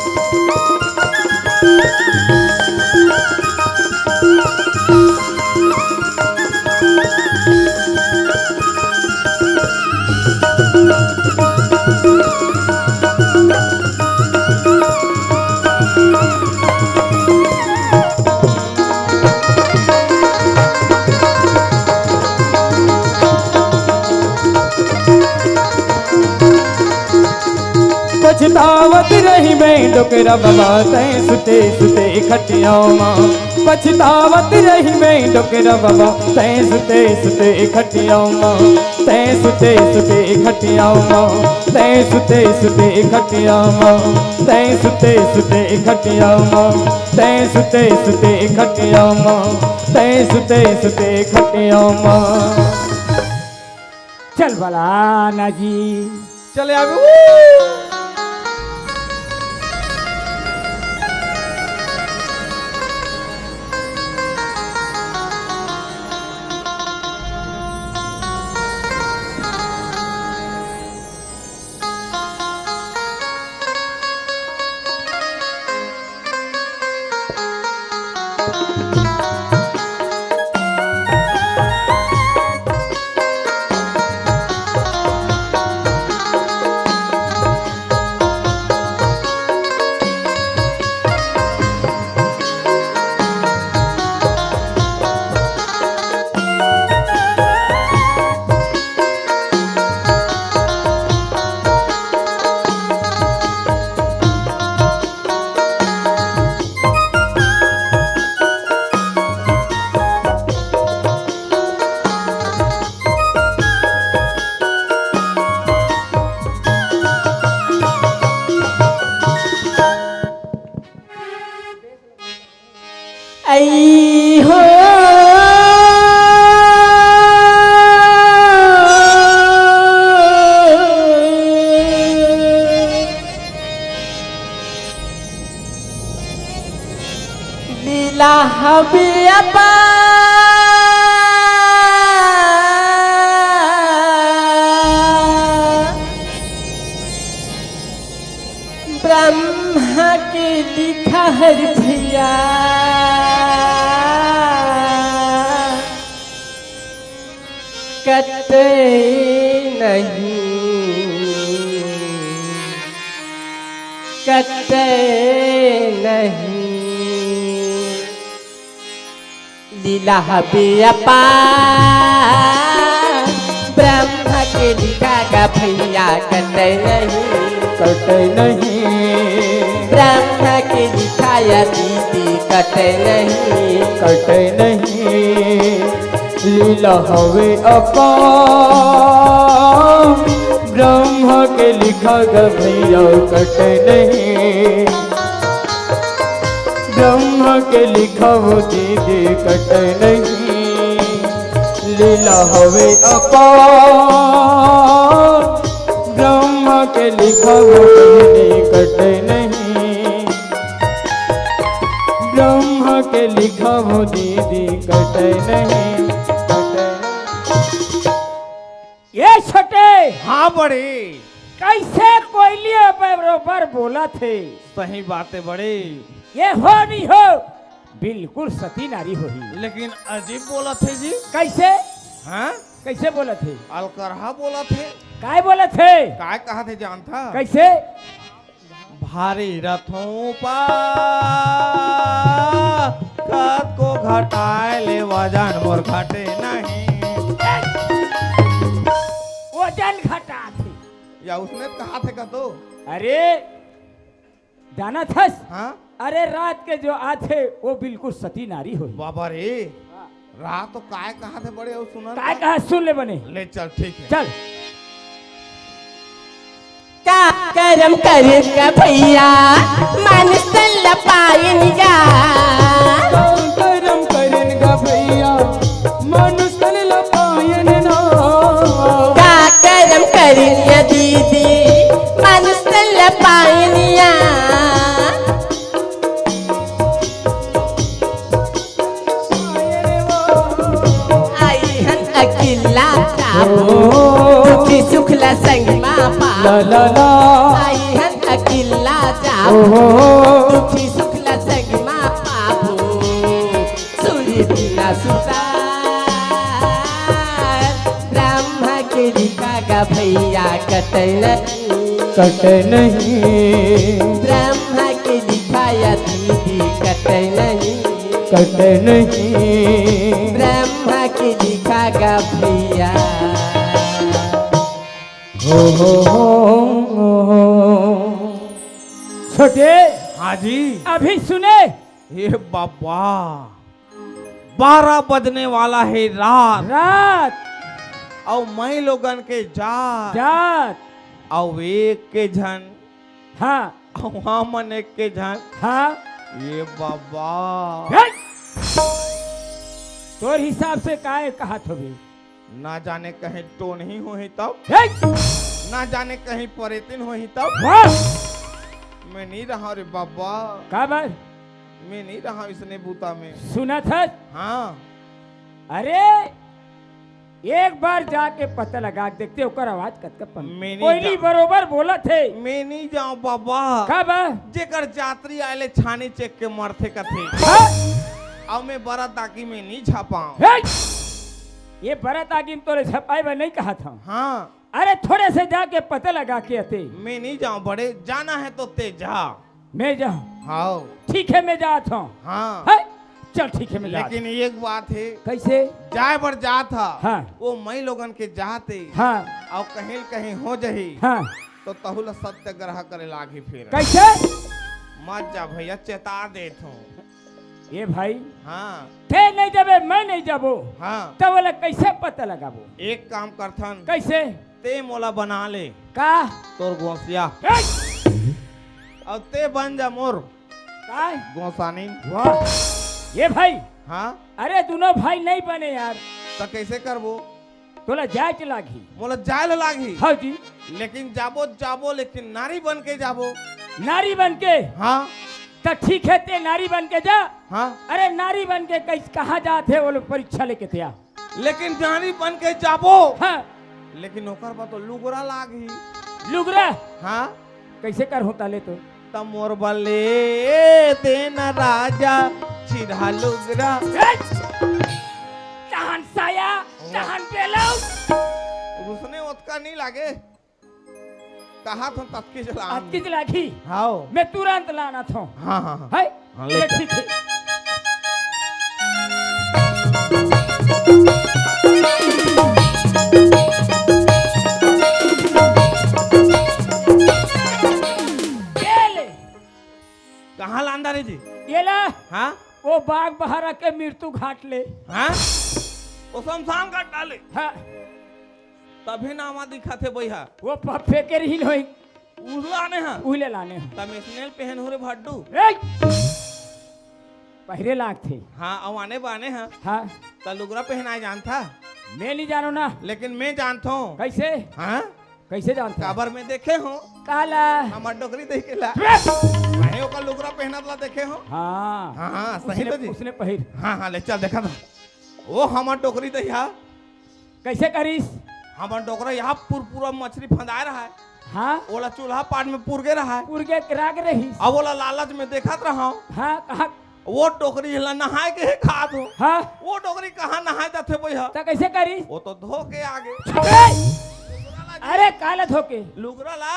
B: पछतावत रही मैं डुकरा बाबा तै सुते सुते खटिया माँ पछतावत रही मैं डुकरा बाबा तै सुते सुते खटिया माँ तै सुते सुते खटिया माँ तै सुते सुते खटिया माँ तै सुते सुते खटिया माँ तै सुते सुते खटिया माँ तै सुते सुते खटिया माँ
A: चल बला ना जी
C: चले आवे
D: आई हो लीला हबियबा ब्रह्मा के लिखा हर भैया कटे नहीं लीला हबियबा ब्रह्मा के लिखा का भैया कटे नहीं ब्रह्मा के लिखाया दीदी कटे
B: नहीं लीला हवे अपा ब्रह्मा के लिखा गा भैया कटे नहीं ब्रह्मा के लिखा वो दीदी कटे नहीं लीला हवे अपा ब्रह्मा के लिखा वो दीदी कटे नहीं ब्रह्मा के लिखा वो दीदी कटे नहीं
A: ये छोटे
C: हाँ बड़े
A: कैसे कोयलिया बरोबर बोला थे।
C: सही बातें बड़े,
A: ये हो नहीं हो बिल्कुल सती नारी हो ही।
C: लेकिन अजीब बोला थे जी।
A: कैसे
C: हाँ
A: कैसे बोला थे?
C: अलकरहा बोला थे।
A: काय बोला थे?
C: काय कहा थे जान था?
A: कैसे?
C: भारी रथों पर कद को घटाए ले वजन मोर घटे नहीं।
A: वजन घटा थे
C: या उसने कहा थे का तो?
A: अरे जाना था?
C: हाँ
A: अरे रात के जो आते वो बिल्कुल सती नारी हो।
C: बाबा रे रात तो काय कहा थे बड़े और सुना
A: काय कहा सुन ले बने।
C: ले चल ठीक है
A: चल
D: का करम करेगा भैया मानुष तल पाएगा
B: करम करेगा भैया मानुष तल पायन ना
D: का करम करेगा दीदी मानुष तल पाएगा आई हन अकेला दुखी सुखला संग मापा
B: ला ला ला
D: आई हन अकेला दुखी सुखला संग मापा सूर्य बिना सुतार ब्रह्मा के लिखा गा भैया कटे
B: नहीं
D: ब्रह्मा के लिखाया दीदी कटे नहीं ब्रह्मा के लिखा गा भैया
A: छोटे
C: हाँ जी
A: अभी सुने।
C: ये बाबा 12 बजने वाला है रात
A: रात
C: और मैं लोगन के
A: जात
C: और एक के झन
A: हाँ
C: और वहाँ मन एक के झन।
A: हाँ
C: ये बाबा
A: तोर हिसाब से काय कहा तो भी
C: ना जाने कहीं टोन ही हो ही तब
A: हे!
C: ना जाने कहीं परेतिन हो ही तब
A: वाह!
C: मैं नहीं रहा रे बाबा
A: का बात
C: मैं नहीं रहा इसने बूता में।
A: सुना था?
C: हाँ
A: अरे एक बार जाके पता लगा के देखते ओकर आवाज कतकपन
C: मैं नहीं
A: कोयली
C: जा-
A: बरोबर बोला थे।
C: मैं नहीं जाऊँ बाबा
A: का बा
C: जेकर यात्री आए छानी चेक के मरथे कथे
A: हाँ?
C: अब मैं बड़ा ताकि मैं नहीं छापाऊं।
A: हे! ये बरत आगिम तोरे छपाई में नहीं कहा था।
C: हाँ
A: अरे थोड़े से जाके पता लगा के आते।
C: मैं नहीं जाऊँ बड़े जाना है तो ते जा।
A: मैं जाऊँ
C: हाँ
A: ठीक है मैं जाता हूँ।
C: हाँ
A: है? चल ठीक है मैं जाता
C: लेकिन एक बात है
A: कैसे?
C: जाए बर जा था
A: हाँ।
C: वो मैं लोगन के जाते
A: हाँ
C: और कहीं कहीं हो जही
A: हाँ
C: तो तहुल सत्याग्रह करे लागी फिर
A: कैसे?
C: मत जा भैया चेता देत हूँ।
A: ये भाई
C: हाँ
A: थे नहीं जबे मैं नहीं जाबो
C: हाँ
A: तो बोले कैसे पता लगाबो?
C: एक काम करथन
A: कैसे?
C: ते मोला बना ले
A: का?
C: तोर गोसिया
A: हे!
C: और ते बन जा मोर
A: का?
C: गोसानी।
A: वाह ये भाई
C: हाँ
A: अरे दोनों भाई नहीं बने यार,
C: तो कैसे करबो?
A: तोला जाए के लागी।
C: मोला जायल लागी,
A: हाँ जी,
C: लेकिन जाबो जाबो लेकिन नारी बन के जाबो।
A: नारी बन के
C: हाँ
A: तो ठीक है, ते नारी बन के जा।
C: हाँ
A: अरे नारी बन के कैसे कहाँ जाते वो लोग परीक्षा लेके थे यार।
C: लेकिन नारी बन के जाबो,
A: हाँ
C: लेकिन ओकर बा तो लुगरा लागी।
A: लुगरा
C: हाँ
A: कैसे कर होता ले तो
C: तमोर बले देना राजा चिढ़ा लुगरा।
A: तहन साया तहन पेलो
C: उसने उतका नहीं लागे, कहा था तत्की चला
A: अटकी लागी।
C: हाँ
A: मैं तुरंत लाना था।
C: हाँ हाँ हाँ
A: है
C: हाँ,
A: ये
C: ले जा।
A: ठीक है। ये ले,
C: कहाँ लांदा रे जी?
A: ये ला
C: हाँ
A: वो बाघ बहारा के मृत्यु घाट ले।
C: हाँ वो शमशान घाट डाले,
A: हाँ
C: तभी नामा दिखा थे भैया।
A: वो फेंके रही लोई
C: उलाने हैं
A: उले लाने हैं।
C: तब स्नेल पहन हो रे भड्डू।
A: ए! पहरे लाग थे।
C: हाँ अब आने बाने हैं
A: हाँ
C: तो लुगरा पहनाए जानता,
A: मैं नहीं जानो ना।
C: लेकिन मैं जानता हूँ।
A: कैसे
C: हाँ
A: कैसे जानता
C: काबर में देखे हूँ,
A: काला।
C: हमार डोकरी देखे ला,
A: हाँ
C: मैं ओकर लुगरा पहनत ला देखे हूँ।
A: हाँ
C: हाँ हाँ सही तो जी।
A: उसने पहिर
C: हाँ हाँ ले चल देखा था वो हमार डोकरी दहिया,
A: कैसे करीस।
C: हमार डोकरा यहाँ पूरा मछली फंदाए रहा है,
A: हाँ
C: ओला चूल्हा पाट में पुरगे रहा है।
A: पुरगे राग रही।
C: अब ओला लालच में देखत रहा हूँ,
A: हाँ कहा
C: वो डोकरी हिला नहाए के है खा दो।
A: हाँ
C: वो डोकरी कहाँ नहाए जाते भैया?
A: तो कैसे करीस।
C: वो तो धो के आगे
A: अरे काला धोके
C: लुगरा ला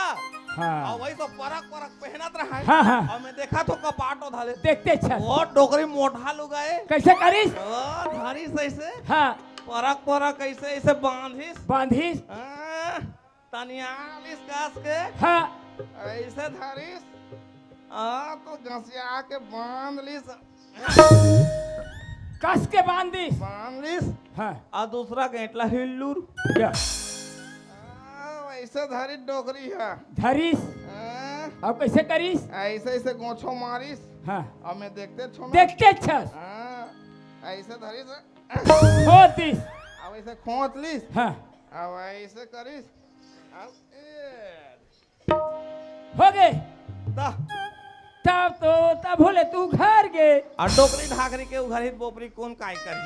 A: हाँ
C: और वही तो परक परक पहनत रहा है।
A: हाँ हाँ
C: और मैं देखा तो कपाटो धाले
A: देखते अच्छा
C: वो डोकरी मोटा लुगाए
A: कैसे करीस।
C: धारी ऐसे
A: हाँ
C: परक परक ऐसे ऐसे बांधिस
A: बांधिस।
C: तनियालिस कास के
A: हाँ
C: ऐसे धारिस तो घसिया के बांध लिस
A: कस के बांधिस।
C: बांध लिस
A: हाँ
C: और दूसरा गेटला हिल्लूर
A: क्या
C: ऐसे धारी डोकरी है।
A: धरीस अब कैसे करीस।
C: ऐसे ऐसे गोछो मारिस
A: हाँ
C: और मैं देखते छो ना।
A: देखते अच्छा
C: ऐसे धरिस
A: होतीस।
C: अब ऐसे खोच लिस
A: हाँ
C: अब ऐसे करिस
A: हो गए।
C: दा
A: तब बोले तू घर गे।
C: और डोकरी ढाकरी के उघरी बोपरी कौन काय करी।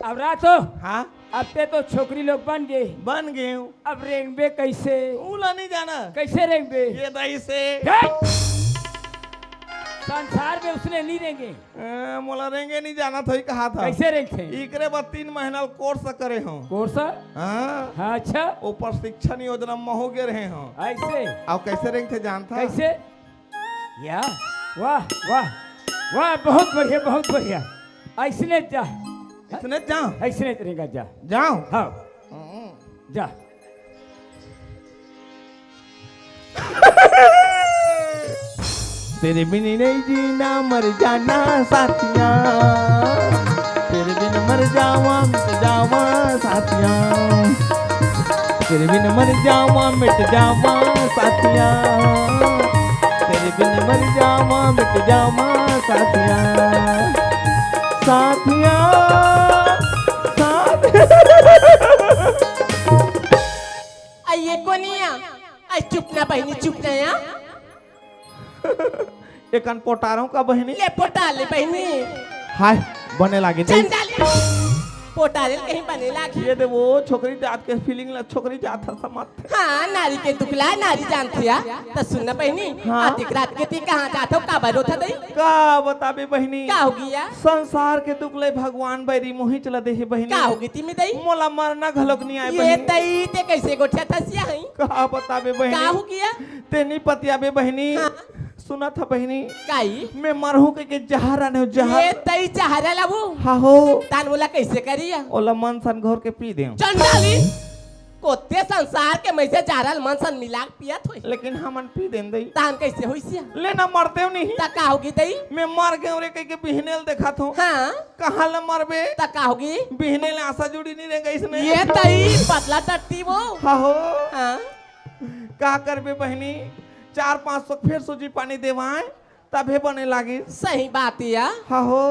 A: अब रात हो
C: हाँ
A: अब ते तो छोकरी लोग बन गए।
C: बन गए हूँ
A: अब रेंगबे कैसे।
C: उला नहीं जाना
A: कैसे रेंगबे।
C: ये दही से
A: संसार में उसने नहीं रेंगे।
C: मोला रेंगे नहीं जाना था ही कहा था।
A: कैसे रेंगते।
C: इकरे बाद 3 महीना कोर्स करे हूँ।
A: कोर्स
C: हाँ
A: हाँ अच्छा
C: ऊपर शिक्षण योजना में हो गए रहे हूँ।
A: ऐसे
C: अब कैसे रेंगते जानता
A: कैसे या वाह वाह वाह बहुत बढ़िया बहुत बढ़िया। ऐसने जा
C: इतने जाओ
A: ऐसने रेंगा जा
C: जाओ
A: हाँ जा।
C: तेरे बिन नहीं जीना मर जाना साथिया, तेरे बिन मर जावा मिट जावा साथिया, तेरे बिन मर जावा मिट जावा साथिया, तेरे बिन मर जावा मिट जावा साथिया, साथिया
D: आइए कोनिया आई चुप ना बहनी चुप ना या
C: एकन पोटारों का बहनी
D: ले पोटाले बहनी
C: हाय बने लागे
D: चंदाले पोटाले कहीं बने लागी।
C: ये दे वो छोकरी जात के फीलिंग ला छोकरी जात था समझ।
D: हाँ नारी के दुखला नारी जानती है तो सुनना बहनी।
C: हाँ।
D: आधी रात के ती कहाँ जाते हो का बरो था दई
C: का बताबे बहनी
D: का होगी या
C: संसार के दुखले भगवान बैरी मोही चला दे है बहनी
D: का होगी ती में दई
C: मोला मरना घलोक नहीं आए
D: ये
C: बहनी
D: दई ते कैसे गोठिया था सिया हई
C: का बताबे
D: का
C: बहनी
D: होगी या
C: तेनी पतियाबे बहनी
D: हाँ।
C: सुना था बहनी
D: काई
C: मैं मरहू के जहरा ने
D: ये
C: जहर
D: दई चाहरा लाबू
C: हा हो
D: तान बोला कैसे करिया
C: ओला मन सन घोर के पी दे
D: चंडाली कोते संसार के मैसे चाहरा मन सन मिलाक पियत होई
C: लेकिन हमन पी देन दई
D: तान कैसे होई सिया
C: लेना मरते नहीं
D: ता का होगी दई
C: मैं मर गए रे कह के बिहनेल देखा था
D: हाँ
C: कहाँ ले मरबे
D: ता का होगी
C: बिहनेल आशा जुड़ी नहीं रहेगा इसमें
D: ये दई पतला टट्टी वो
C: हा हो
D: हाँ
C: का करबे बहनी 400-500 फिर सूजी पानी देवाएं तभे बने लागी।
D: सही बात है या
C: हाँ हो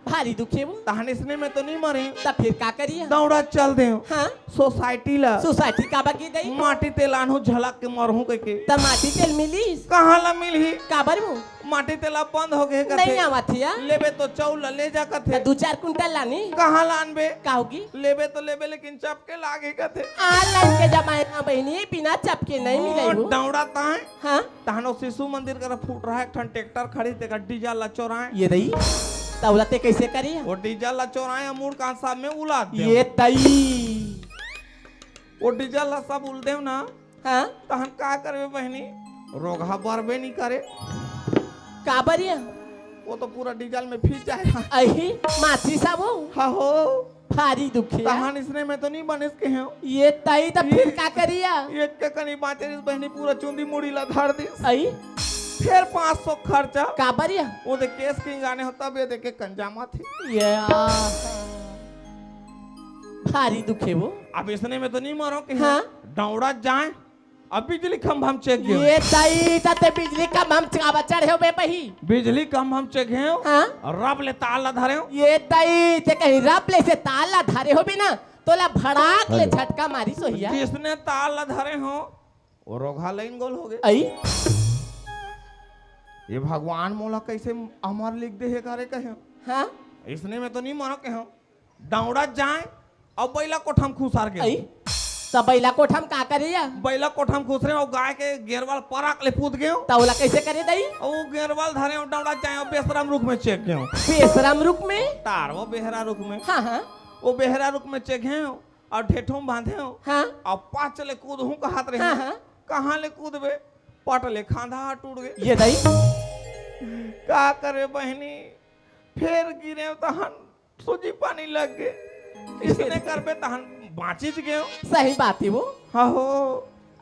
D: भारी दुखे वो
C: तहन इसने में तो नहीं मरे
D: तब फिर का करिए
C: दौड़ा चल दे
D: हाँ
C: सोसाइटी ला
D: सोसाइटी का बाकी दई
C: माटी तेल आनू झलक के मरहू के
D: टमाटी तेल मिली
C: कहाँ ला मिलही
D: काबर वो
C: माटी तेला बंद हो गए
D: नहीं आवा थी या
C: लेबे तो चौल ले जा कथे
D: 2-4 कुंटल लानी
C: कहाँ लानबे
D: का होगी
C: लेबे तो लेबे लेकिन चपके लागे कथे
D: ऑनलाइन के जमाना बहनी बिना चपके नहीं मिले वो
C: दौड़ा ताए
D: हाँ
C: तहनो शिशु मंदिर का फूट रहा है एक ठन ट्रैक्टर खरीद के डीजल ला चोराए
D: ये रही तौलते कैसे करिए
C: वो डीजल ला चोराए अमूर का साहब में उला दे
D: ये तई
C: वो डीजल ला सब उल देव ना
D: हाँ
C: तहन का करबे बहनी रोगा बरबे नहीं करे
D: काबर या
C: वो तो पूरा डीजल में फीस जाएगा
D: अही माछी सब हो
C: हाँ हो
D: भारी दुखे
C: तहन इसने में तो नहीं बनिस के हैं
D: ये तई तब फिर का करिया
C: एक के कनी बातें इस बहनी पूरा चुंदी मुड़ी ला धार दी
D: अही
C: फिर 500 खर्चा
D: काबर या
C: वो दे केस किंग आने होता बे देखे कंजामा थी
D: ये भारी दुखे वो
C: अब इसने में तो नहीं मारो कि
D: हाँ।
C: दौड़ा जाए अब बिजली खंभा हम चेक गए
D: ये तई तते बिजली का हम चावा चढ़े हो बे पही
C: बिजली खंभा हम चेक गए
D: हाँ
C: और रब ले ताल ला धरे
D: ये तई ते कहीं रब ले से ताला धारे हो बिना तोला भड़ाक ले झटका मारी सोहिया
C: जिसने ताल ला धरे हो वो रोगा लाइन गोल हो गए
D: अई
C: ये भगवान मोला कैसे अमर लिख दे है करे कहे
D: हाँ
C: इसने में तो नहीं मानो के दौड़ा जाए और बैला कोठम खुसार
D: अई
C: गए
D: तब बैला कोठम का करिया
C: बैला कोठम खुस रहे और गाय के गेरवाल पराक ले कूद गए
D: तौला कैसे करे दई
C: और वो गेरवाल धरे और दौड़ा जाए और बेसराम रुख में चेक गए
D: बेशरम रुक में
C: तार वो बेहरा रुख में
D: हाँ हाँ
C: वो बेहरा रुख में चेक हैं और ढेठों में बांधे हो
D: हाँ
C: और पाँच ले कूद हूँ का हाथ रहे
D: हाँ, हाँ।
C: कहाँ ले कूदबे पट ले खांधा टूट गए
D: ये दई
C: का करे बहनी फिर गिरे तहन सूजी पानी लग गए इसने करबे तहन बाँची गए
D: सही बात है वो
C: हाँ हो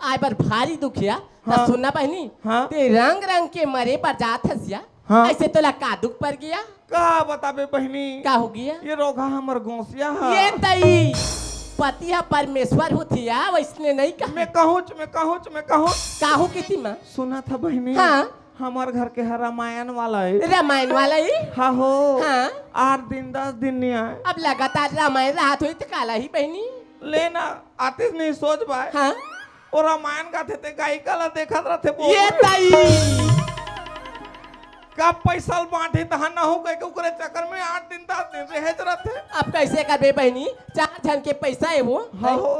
D: आय पर भारी दुखिया
C: हाँ।
D: तब सुनना बहनी
C: हाँ।
D: ते रंग रंग के मरे पर जात हसिया
C: हाँ।
D: ऐसे तोला का दुख पर गया
C: का बताबे बहनी
D: का हो गया
C: ये रोगा हमर गोसिया है
D: ये तई पति है परमेश्वर होतिया वैसने नहीं कहा
C: मैं कहूँ
D: काहू की थी माँ
C: सुना था बहनी
D: हाँ।
C: हमार घर के है रामायण वाला है
D: रामायण वाला ही
C: हाँ हो
D: हाँ
C: 8 दिन 10 दिन नहीं आए
D: अब लगातार रामायण रात हुई तो काला ही बहनी
C: लेना आतिश नहीं सोच पाए
D: हाँ
C: और रामायण का थे गायिका ला देखत रहते
D: ये तई
C: का पैसा बांटे तहा ना हो गए के ओकरे चक्कर में 8 दिन 10 दिन रह रहते
D: अब कैसे करबे बहनी 4 जन के पैसा है वो
C: हाँ हो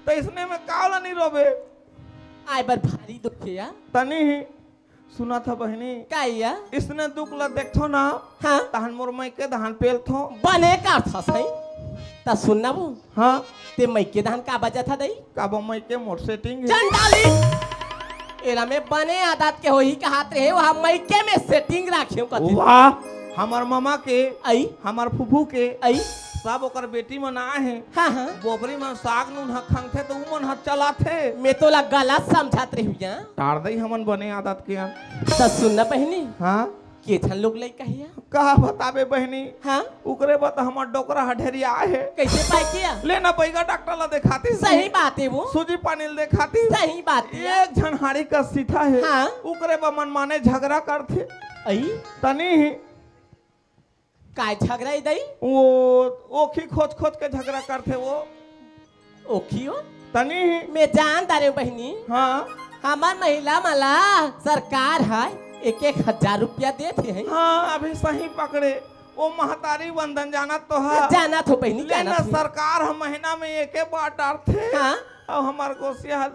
C: तो इसने में कावला नहीं रोबे
D: आय बर भारी दुखिया
C: तनी ही सुना था बहनी
D: काइया
C: इसने दुख ला देखो ना
D: हाँ
C: तहन मोर मई के धान पेल थो
D: बने का था सही ता सुनना वो
C: हाँ
D: ते मई के धान का बजा था दई
C: काबो मई के मोर सेटिंग है
D: चंडाली एरा में बने आदत के होही का हाथ रहे वहां मई के में सेटिंग राखियो कथि
C: वाह हमार मामा के
D: आई
C: हमार फूफू के
D: आई
C: सब ओकर बेटी मन आए हैं
D: हाँ हाँ
C: बोबरी में साग नून हखंग थे तो उमन हथ चला थे
D: मैं तो ला गलत समझत रही हुआ
C: तार दई हमन बने आदत के
D: तो सुनना बहनी
C: हाँ
D: के छन लोग लई कहिया
C: कहा बताबे बहनी
D: हाँ
C: उकरे बत हमर डोकरा हढेरिया है
D: कैसे पाई किया
C: लेना पैगा डॉक्टर ला दिखाती
D: सही बात है वो
C: सूजी पानी ला दिखाती
D: सही बात है
C: एक झनहारी का सीथा है
D: हाँ।
C: उकरे बा मन माने झगड़ा करते
D: आई
C: तनी ही
D: काय झगड़ा दई
C: वो ओखी खोज खोज के झगड़ा करते वो
D: ओखियो
C: तनी ही
D: मैं जान दारे बहनी
C: हाँ
D: हमार महिला मला सरकार है 1,000 रुपया देते हैं
C: हाँ अभी सही पकड़े वो महतारी बंधन जाना तो है
D: जाना तो बहनी
C: लेना
D: जाना थो।
C: सरकार हम महीना में एक बार डालते
D: हाँ
C: और हमार गोसिया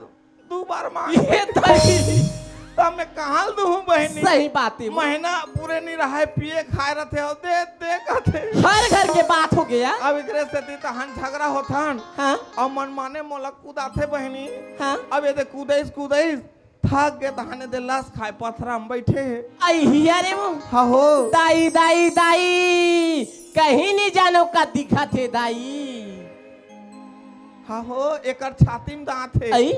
C: 2 बार मांग
D: ये तई
C: तब मैं कहाँ दूँ बहनी
D: सही बात है वो।
C: महीना पूरे नहीं रहा पिए खाए रहते हो दे दे कहते
D: हर घर के बात हो गया
C: अब एकरे से तहन झगड़ा होथन
D: हाँ
C: और मन माने मोला कूदाथे बहनी
D: हाँ
C: अब ये कूदैस थक गए तहने दे लाश खाए पथरा हम बैठे हैं
D: आई हिया रे वो
C: हाँ हो
D: दाई दाई दाई कहीं नहीं जानो का दिखा थे दाई
C: हाँ हो एकर छाती में दांत है
D: आई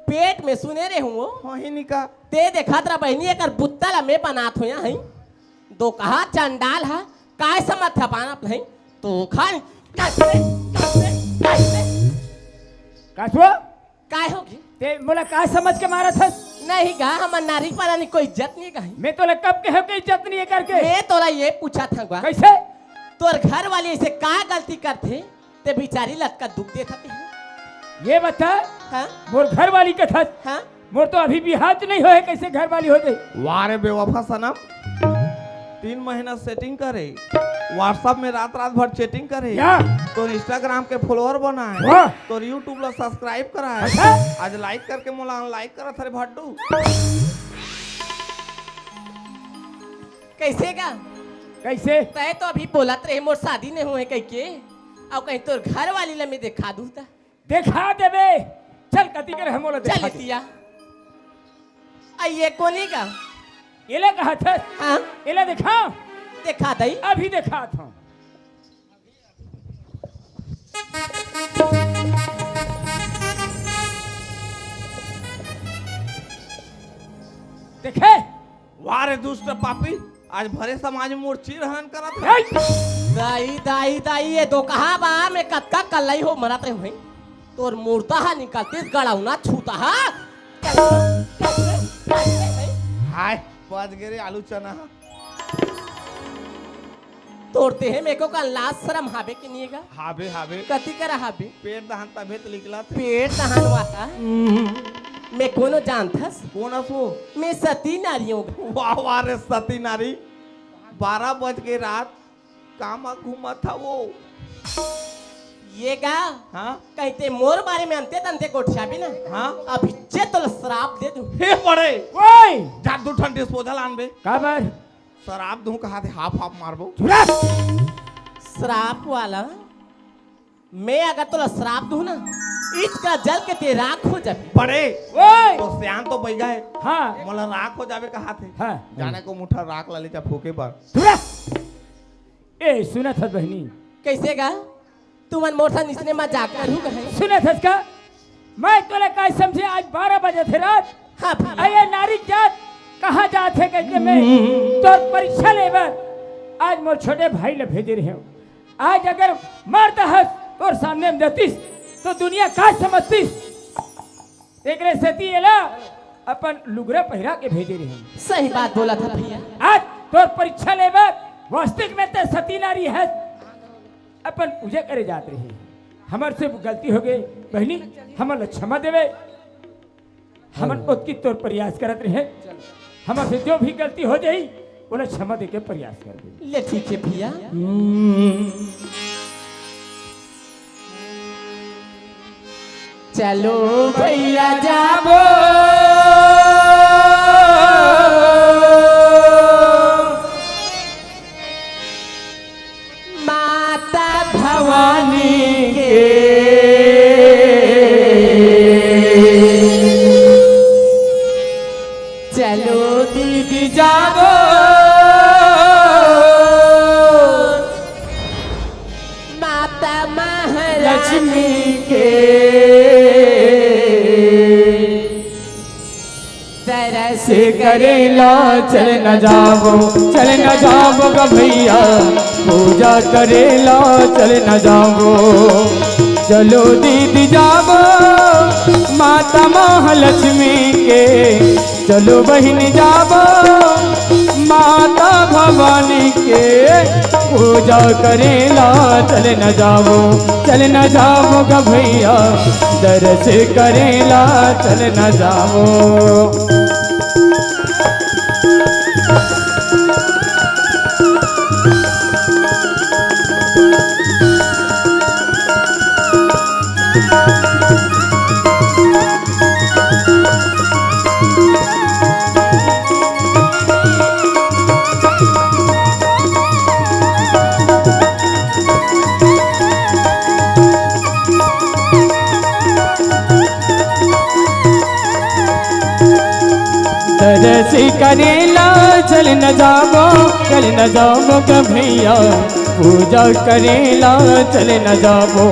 D: पेट में सुने रे हूँ
C: हो ही निका
D: ते देखा तरा बहनी एकर बुत्तल में बनात हो यहाँ दो कहा चंडाल है काय समझ था पाना नहीं तो खान
A: कासवा
D: काय होगी
A: ते मोला का समझ के मारा था
D: नहीं गा हमार नारी पाला कोई इज्जत नहीं कहीं।
A: मैं तो कब के हो के इज्जत नहीं है करके।
D: मैं तोरा ये पूछा था गा
A: कैसे
D: तोर घर वाले ऐसे का गलती करते ते बेचारी लटका दुख देता थे।
A: ये बता
D: हाँ
A: मोर घर वाली के था
D: हाँ
A: मोर तो अभी भी हाथ नहीं होए कैसे घर वाली हो गई।
C: वारे बेवफा सनम 3 महीना सेटिंग करे व्हाट्सएप में रात रात भर चैटिंग करे
A: क्या
C: तो इंस्टाग्राम के फॉलोअर बनाए
A: वाह।
C: तो यूट्यूब ला सब्सक्राइब कराए
A: अच्छा।
C: आज लाइक करके मोला लाइक करा थारे भड्डू
D: कैसे गा
A: कैसे
D: तय तो अभी बोलत रहे मोर शादी नहीं हुए कहीं के और कहीं तोर घर वाली ला मैं दिखा दूँ ता
A: देखा देबे चल कति कर हम
D: चल तिया ये कोनी का
A: एले कहा था
D: हाँ
A: एले दिखा
D: दिखा दई
A: अभी देखा था देखे
C: वारे दुष्ट पापी आज भरे समाज में मोर चीर हनन करत
A: हे!
D: दाई दाई दाई ये दो कहा बा मैं कत्का कल्लाई हो मरत रहे हुई तोर मूर्ता हा निकलते गड़ाउना छूता हा
C: हाय बच गे रे आलू चना
D: तोड़ते हैं मेरे को का लाज शर्म हावे की नहीं गा
C: हाबे हाबे
D: कति करा हावे
C: पेट दहन तबेत निकला
D: पेट दहन वाता मैं कोनो जानथस
C: कौन असो
D: मैं सती नारियों गा
C: वाह वाह रे सती नारी 12 बज के रात कामा घूमा था वो
D: ये गा
C: हाँ
D: कहते मोर बारे में अंते तंते कोठिया भी ना
C: हाँ
D: अभी चे तो श्राप दे दूं
C: हे बड़े
A: ओए
C: जा दू ठन डिस्पोजल आनबे
A: काबर
C: शराब दूं कहा थे हाफ हाफ मारबो
A: चुरा
D: श्राप वाला मैं अगर तो श्राप दूं ना इसका जल के ते राख हो जाए
C: बड़े
A: ओए
C: तो सियान तो बह गए
A: हाँ
C: मोला राख हो जावे कहा थे
A: हाँ
C: जाने को मुठा राख ला ले जा फूके पर
A: चुरा ए सुना था बहनी
D: कैसे गा तू मन मोटा निसने में जाकर हूँ कहे
A: सुना था इसका मैं तोले का समझे आज 12 बजे थे रात
D: हाँ भैया
A: अये नारी जात कहाँ जाते कहते मैं तो परीक्षा लेबर आज मोर छोटे भाई ले भेजे रहे हो आज अगर मारता है और सामने में देतीस तो दुनिया का समझतीस एक रे सती एला अपन लुगरा पहिरा के भेजे रहे हो
D: सही बात बोला था भैया
A: आज तोर परीक्षा लेबर वास्तविक में ते सती नारी है अपन पूजा करे जात रही हमार से गलती हो गई बहनी हमर क्षमा देवे हमन ओतकी तोर प्रयास करत रहे हमार से जो भी गलती हो जाई उन्हें क्षमा दे के प्रयास कर दे
D: ले ठीक है भैया चलो भैया जाबो माता भवानी चलो दीदी जागो माता महालक्ष्मी के तरस
B: करेला चल न जाओ ग भैया पूजा करेला चल न जाओ चलो दीदी जाओ माता महालक्ष्मी के चलो बहन जाओ माता भवानी के पूजा करेला चल न जाओ ग भैया दरस करेला चल न जाओ तरस करेला चल न जाओ ग भैया पूजा करेला चल न जाओ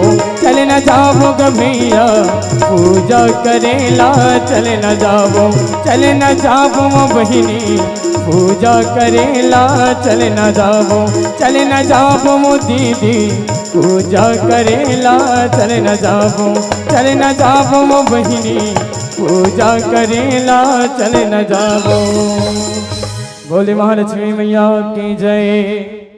B: ग भैया पूजा करेला चल न जाओ बहिनी पूजा करेला चल न जाओ दीदी पूजा करेला चल न जाओ बहिनी पूजा करेला चल न जावो। बोले महालक्ष्मी मैया की जय।